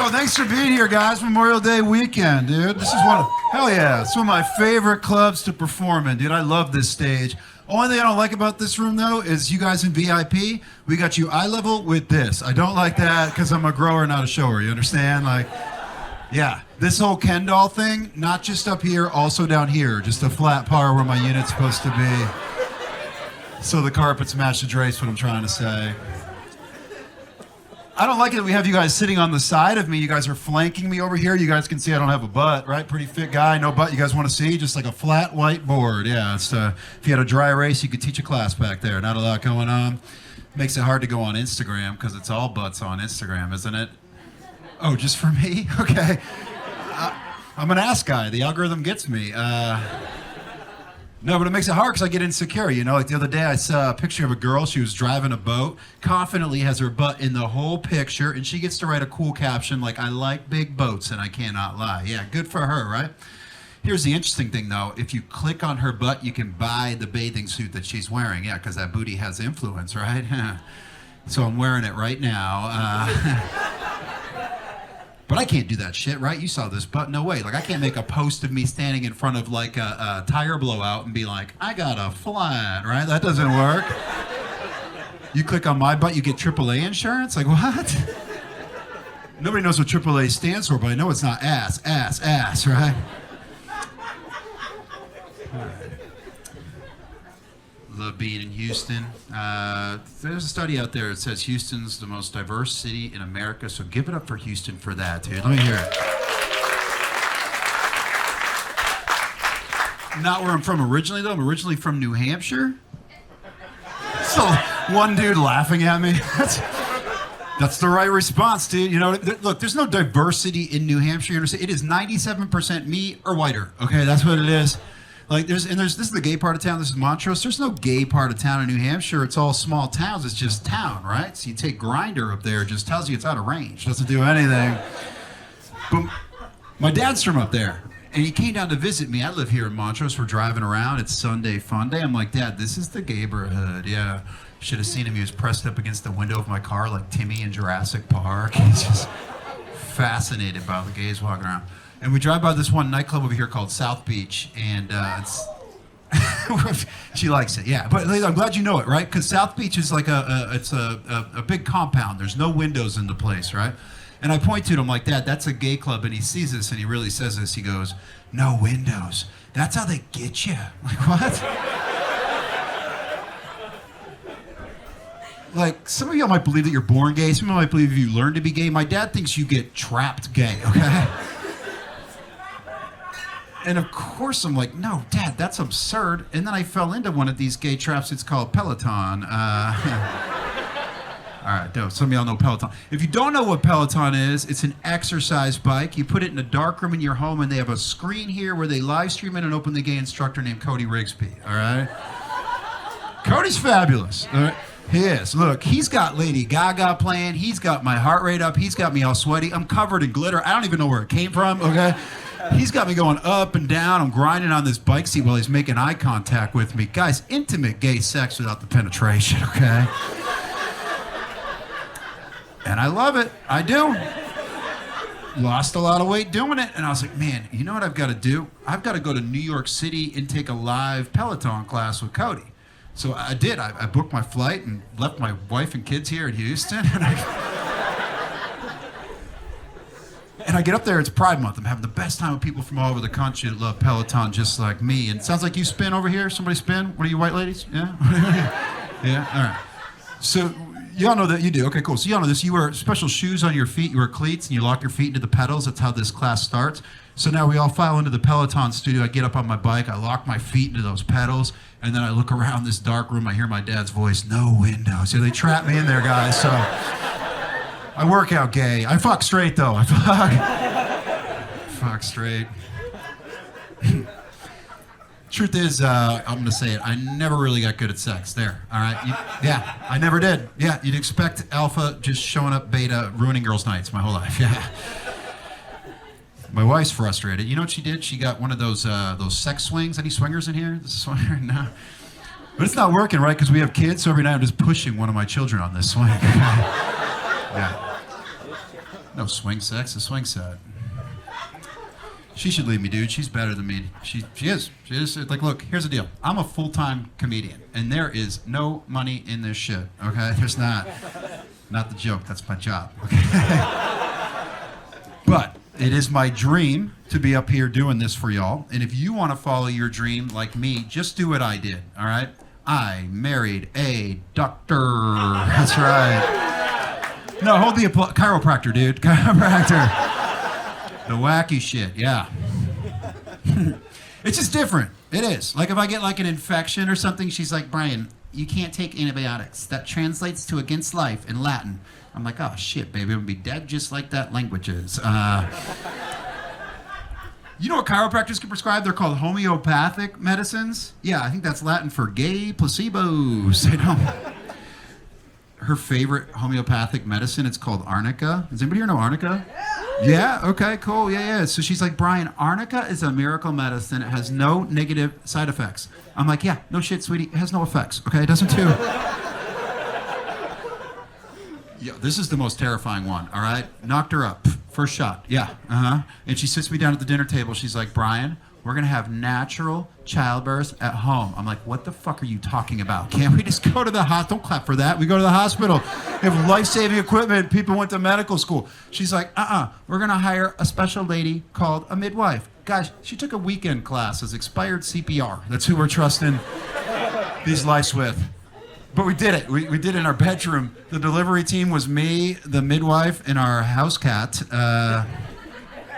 Yo, thanks for being here, guys. Memorial Day weekend, dude. This is hell yeah, it's one of my favorite clubs to perform in, dude. I love this stage. Only thing I don't like about this room, though, is you guys in VIP, we got you eye level with this. I don't like that because I'm a grower, not a shower. You understand? Like, yeah, this whole Ken doll thing, not just up here, also down here. Just a flat par where my unit's supposed to be. So the carpets match the drapes, what I'm trying to say. I don't like it that we have you guys sitting on the side of me. You guys are flanking me over here. You guys can see I don't have a butt, right? Pretty fit guy, no butt. You guys want to see? Just like a flat white board. Yeah, it's if you had a dry erase, you could teach a class back there. Not a lot going on. Makes it hard to go on Instagram because it's all butts on Instagram, isn't it? Oh, just for me? Okay. I'm an ass guy. The algorithm gets me. No, but it makes it hard because I get insecure, you know? Like the other day I saw a picture of a girl, she was driving a boat, confidently has her butt in the whole picture, and she gets to write a cool caption like, I like big boats and I cannot lie. Yeah, good for her, right? Here's the interesting thing though, if you click on her butt, you can buy the bathing suit that she's wearing. Yeah, because that booty has influence, right? So I'm wearing it right now. But I can't do that shit, right? You saw this butt, no way. Like, I can't make a post of me standing in front of, like, a tire blowout and be like, I got a flat, right? That doesn't work. You click on my butt, you get AAA insurance? Like, what? Nobody knows what AAA stands for, but I know it's not ass, right? Love being in Houston. There's a study out there that says Houston's the most diverse city in America, so give it up for Houston for that, dude. Let me hear it. Not where I'm from originally, though. I'm originally from New Hampshire. So one dude laughing at me. That's the right response, dude. You know, look, there's no diversity in New Hampshire. You understand? It is 97% me or whiter. Okay, that's what it is. Like this is the gay part of town. This is Montrose. There's no gay part of town in New Hampshire. It's all small towns. It's just town, right? So you take Grindr up there, it just tells you it's out of range. Doesn't do anything. But my dad's from up there, and he came down to visit me. I live here in Montrose. We're driving around. It's Sunday fun day. I'm like, Dad, this is the gayborhood. Yeah. Should have seen him. He was pressed up against the window of my car like Timmy in Jurassic Park. He's just fascinated by the gays walking around. And we drive by this one nightclub over here called South Beach, and it's she likes it, yeah. But I'm glad you know it, right? Because South Beach is like a big compound. There's no windows in the place, right? And I point to him like, Dad, that's a gay club, and he sees this, and he really says this. He goes, no windows. That's how they get you. Like, what? Like, some of y'all might believe that you're born gay. Some of you might believe you learn to be gay. My dad thinks you get trapped gay, okay? And of course I'm like, no, Dad, that's absurd. And then I fell into one of these gay traps. It's called Peloton. All right, some of y'all know Peloton. If you don't know what Peloton is, it's an exercise bike. You put it in a dark room in your home, and they have a screen here where they live stream it and open the gay instructor named Cody Rigsby, all right? Cody's fabulous, all right? He is. Look, he's got Lady Gaga playing. He's got my heart rate up. He's got me all sweaty. I'm covered in glitter. I don't even know where it came from, okay? He's got me going up and down. I'm grinding on this bike seat while he's making eye contact with me. Guys, intimate gay sex without the penetration, okay? And I love it. I do. Lost a lot of weight doing it. And I was like, man, you know what I've got to do? I've got to go to New York City and take a live Peloton class with Cody. So I did. I booked my flight and left my wife and kids here in Houston. And I get up there, it's Pride Month. I'm having the best time with people from all over the country that love Peloton just like me. And it sounds like you spin over here. Somebody spin? What are you white ladies? Yeah? Yeah? All right. So y'all know that you do. Okay, cool. So y'all know this. You wear special shoes on your feet. You wear cleats, and you lock your feet into the pedals. That's how this class starts. So now we all file into the Peloton studio. I get up on my bike. I lock my feet into those pedals. And then I look around this dark room. I hear my dad's voice, no windows. Yeah, they trap me in there, guys. So I work out gay. I fuck straight, though. I fuck straight. Truth is, I'm going to say it, I never really got good at sex. There, all right? Yeah, I never did. Yeah, you'd expect alpha just showing up beta, ruining girls' nights my whole life. Yeah. My wife's frustrated. You know what she did? She got one of those sex swings. Any swingers in here? This is swinger? No. But it's not working, right? Because we have kids, so every night I'm just pushing one of my children on this swing. Yeah. No swing sex, a swing set. She should leave me, dude. She's better than me. She is. She is. Like, look, here's the deal. I'm a full-time comedian, and there is no money in this shit, okay? There's not. Not the joke. That's my job, okay? But it is my dream to be up here doing this for y'all. And if you want to follow your dream like me, just do what I did, all right? I married a doctor. That's right. No, hold the applause. Chiropractor, dude. Chiropractor. The wacky shit, yeah. It's just different. It is. Like if I get like an infection or something, she's like, Brian, you can't take antibiotics. That translates to against life in Latin. I'm like, oh shit, baby, I'm gonna be dead just like that language is. You know what chiropractors can prescribe? They're called homeopathic medicines. Yeah, I think that's Latin for gay placebos. You know? Her favorite homeopathic medicine, it's called arnica. Does anybody here know arnica? Yeah, okay, cool, yeah. So she's like, Brian, arnica is a miracle medicine. It has no negative side effects. I'm like, yeah, no shit, sweetie. It has no effects, okay? It doesn't do. Yeah, this is the most terrifying one, all right? Knocked her up, first shot, yeah, And she sits me down at the dinner table. She's like, Brian, we're gonna have natural childbirth at home. I'm like, what the fuck are you talking about? Can't we just go to the hospital? Don't clap for that. We go to the hospital. We have life-saving equipment. People went to medical school. She's like, we're gonna hire a special lady called a midwife. Guys, she took a weekend class as expired CPR. That's who we're trusting these lives with. But we did it. We did it in our bedroom. The delivery team was me, the midwife, and our house cat. Yeah,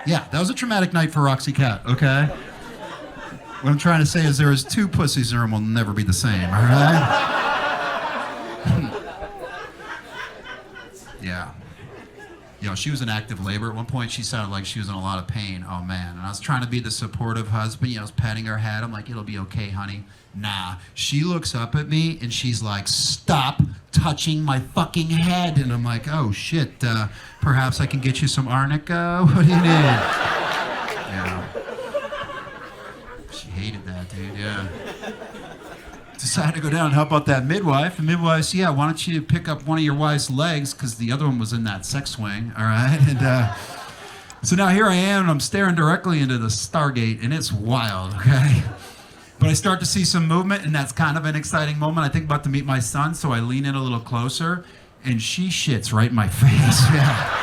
that was a traumatic night for Roxy Cat, okay? What I'm trying to say is there is two pussies in the room will never be the same, all right? Yeah. You know, she was in active labor. At one point, she sounded like she was in a lot of pain. Oh, man. And I was trying to be the supportive husband. You know, I was patting her head. I'm like, it'll be okay, honey. Nah. She looks up at me, and she's like, stop touching my fucking head. And I'm like, oh, shit. Perhaps I can get you some arnica? What do you need? Yeah. She hated that, dude, yeah. Decided to go down and help out that midwife. The midwife's, yeah, why don't you pick up one of your wife's legs, because the other one was in that sex swing, all right? And so now here I am, and I'm staring directly into the Stargate, and it's wild, okay? But I start to see some movement, and that's kind of an exciting moment. I think about to meet my son, so I lean in a little closer, and she shits right in my face, yeah.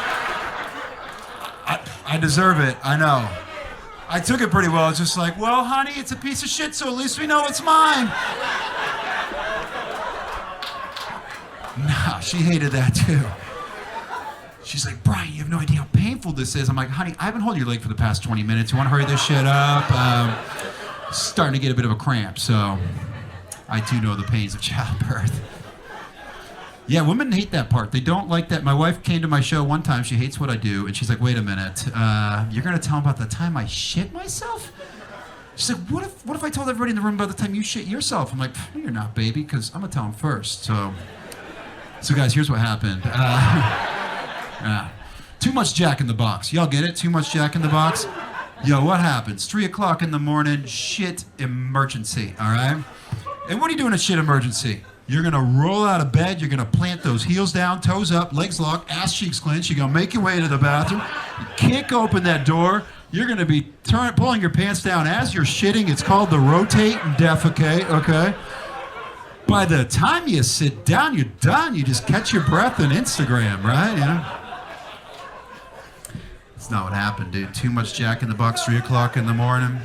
I deserve it, I know. I took it pretty well. It's just like, well, honey, it's a piece of shit, so at least we know it's mine. Nah, she hated that too. She's like, Brian, you have no idea how painful this is. I'm like, honey, I've been holding your leg for the past 20 minutes. You want to hurry this shit up? Starting to get a bit of a cramp, so I do know the pains of childbirth. Yeah, women hate that part. They don't like that. My wife came to my show one time. She hates what I do. And she's like, wait a minute. You're going to tell them about the time I shit myself? She's like, what if I told everybody in the room about the time you shit yourself? I'm like, no, you're not, baby, because I'm going to tell them first. So guys, here's what happened. Too much Jack in the Box. Y'all get it? Too much Jack in the Box? Yo, what happens? 3 o'clock in the morning, shit emergency, all right? And what are you doing at shit emergency? You're going to roll out of bed. You're going to plant those heels down, toes up, legs locked, ass cheeks clenched. You're going to make your way to the bathroom. You kick open that door. You're going to be pulling your pants down as you're shitting. It's called the rotate and defecate, okay? By the time you sit down, you're done. You just catch your breath on Instagram, right? You know? That's not what happened, dude. Too much Jack in the Box, 3 o'clock in the morning.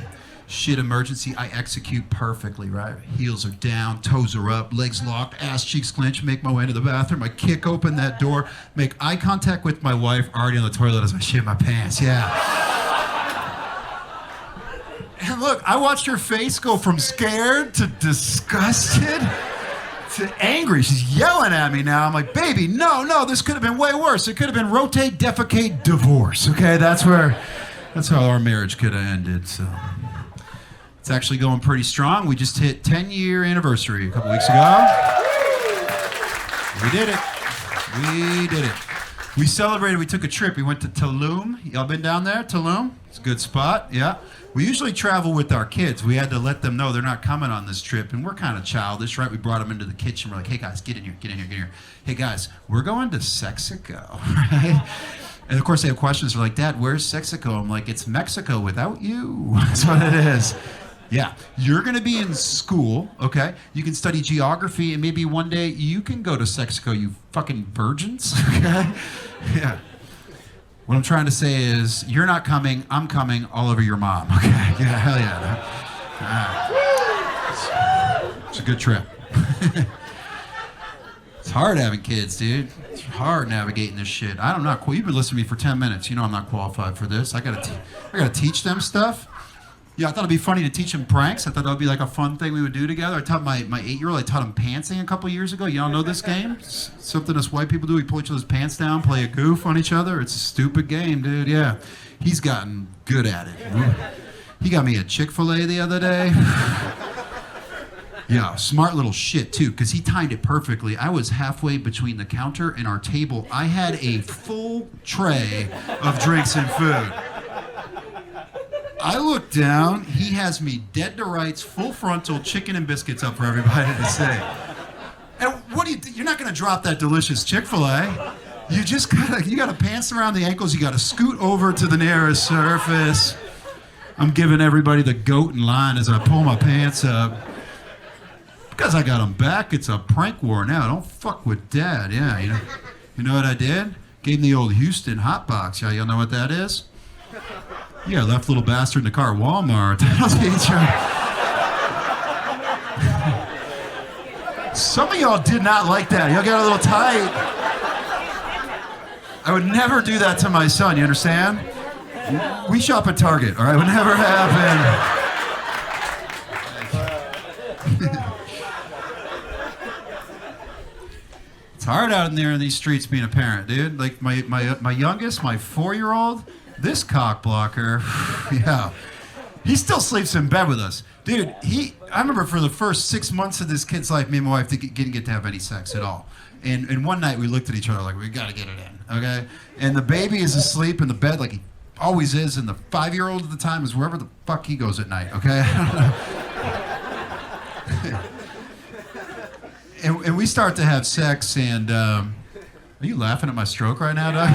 Shit emergency, I execute perfectly, right? Heels are down, toes are up, legs locked, ass cheeks clenched, make my way into the bathroom. I kick open that door, make eye contact with my wife, already on the toilet as I shit my pants, yeah. And look, I watched her face go from scared to disgusted to angry. She's yelling at me now. I'm like, baby, no, this could have been way worse. It could have been rotate, defecate, divorce, okay? That's how our marriage could have ended, so. It's actually going pretty strong. We just hit 10-year anniversary a couple weeks ago. We did it. We celebrated. We took a trip. We went to Tulum. Y'all been down there? Tulum? It's a good spot. Yeah. We usually travel with our kids. We had to let them know they're not coming on this trip. And we're kind of childish, right? We brought them into the kitchen. We're like, hey, guys, get in here. Hey, guys, we're going to Sexico, right? And of course they have questions. They're like, Dad, where's Sexico? I'm like, it's Mexico without you. That's what it is. Yeah, you're gonna be in school, okay? You can study geography, and maybe one day you can go to Sexico, you fucking virgins, okay? Yeah. What I'm trying to say is, you're not coming, I'm coming all over your mom, okay? Yeah, hell yeah. It's a good trip. It's hard having kids, dude. It's hard navigating this shit. I'm not cool. You've been listening to me for 10 minutes. You know I'm not qualified for this. I gotta teach them stuff. Yeah, I thought it'd be funny to teach him pranks. I thought that would be like a fun thing we would do together. I taught my 8-year-old, I taught him pantsing a couple years ago. Y'all know this game? It's something us white people do. We pull each other's pants down, play a goof on each other. It's a stupid game, dude. Yeah. He's gotten good at it. He got me a Chick-fil-A the other day. Yeah, smart little shit, too, because he timed it perfectly. I was halfway between the counter and our table. I had a full tray of drinks and food. I look down, he has me dead to rights, full frontal, chicken and biscuits up for everybody to see. And what do you think? You're not gonna drop that delicious Chick-fil-A. You just gotta pants around the ankles, you gotta scoot over to the nearest surface. I'm giving everybody the goat in line as I pull my pants up. Because I got them back, it's a prank war now. Don't fuck with Dad, yeah, you know what I did? Gave him the old Houston hot box, y'all know what that is? Yeah, left little bastard in the car at Walmart. Some of y'all did not like that. Y'all got a little tight. I would never do that to my son, you understand? We shop at Target, all right? It would never happen. It's hard out in there in these streets being a parent, dude. Like my youngest, my 4-year-old, this cock blocker, yeah, he still sleeps in bed with us. Dude, I remember for the first 6 months of this kid's life, me and my wife didn't get to have any sex at all. And one night we looked at each other like, we gotta get it in, okay? And the baby is asleep in the bed like he always is, and the 5-year-old at the time is wherever the fuck he goes at night, okay? And we start to have sex, and are you laughing at my stroke right now, Doug?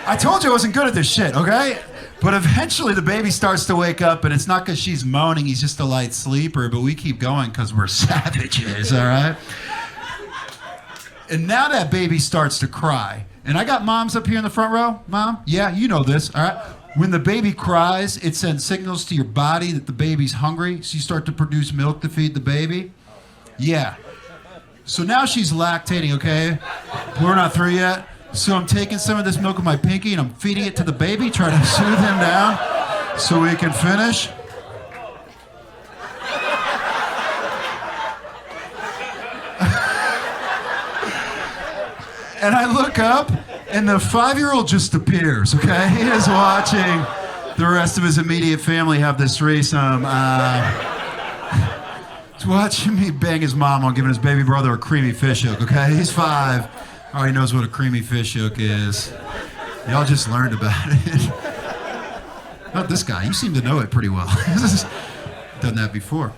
I told you I wasn't good at this shit, okay? But eventually the baby starts to wake up, and it's not because she's moaning, he's just a light sleeper, but we keep going because we're savages, all right? And now that baby starts to cry. And I got moms up here in the front row. Mom, yeah, you know this, all right? When the baby cries, it sends signals to your body that the baby's hungry, so you start to produce milk to feed the baby. Yeah. So now she's lactating, okay? We're not through yet. So I'm taking some of this milk with my pinky and I'm feeding it to the baby, trying to soothe him down so we can finish. And I look up and the 5-year-old just appears, okay? He is watching the rest of his immediate family have this threesome. He's watching me bang his mom on giving his baby brother a creamy fish hook, okay? He's 5. Already knows what a creamy fish hook is. Y'all just learned about it. Not this guy. You seem to know it pretty well. Done that before.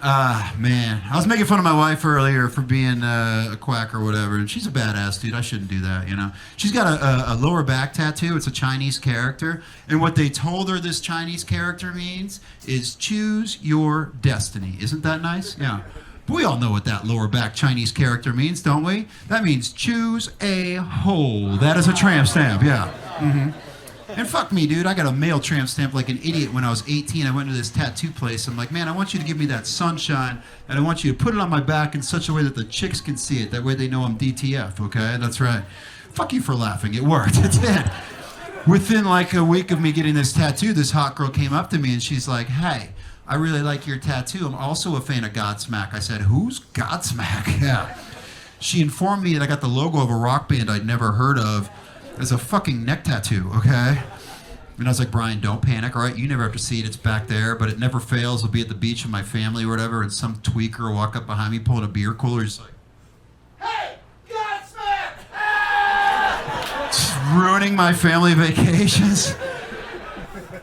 Man. I was making fun of my wife earlier for being a quack or whatever, and she's a badass, dude. I shouldn't do that, you know? She's got a lower back tattoo. It's a Chinese character, and what they told her this Chinese character means is choose your destiny. Isn't that nice? Yeah. But we all know what that lower back Chinese character means, don't we? That means choose a hole. That is a tramp stamp, yeah. Mm-hmm. And fuck me, dude. I got a male tramp stamp like an idiot when I was 18. I went to this tattoo place. I'm like, man, I want you to give me that sunshine, and I want you to put it on my back in such a way that the chicks can see it. That way they know I'm DTF, okay? That's right. Fuck you for laughing. It worked. It did. Within like a week of me getting this tattoo, this hot girl came up to me, and she's like, hey, I really like your tattoo. I'm also a fan of Godsmack. I said, who's Godsmack? Yeah. She informed me that I got the logo of a rock band I'd never heard of as a fucking neck tattoo, okay? And I was like, Brian, don't panic, all right? You never have to see it. It's back there, but it never fails. I'll be at the beach with my family or whatever, and some tweaker will walk up behind me pulling a beer cooler. He's like, hey, Godsmack! Ah! Just ruining my family vacations.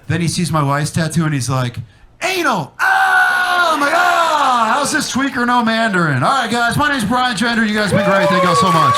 Then he sees my wife's tattoo, and he's like, anal! Oh my God! How's this tweaker know Mandarin? All right, guys, my name's Brian Gendron. You guys have been great. Thank you all so much.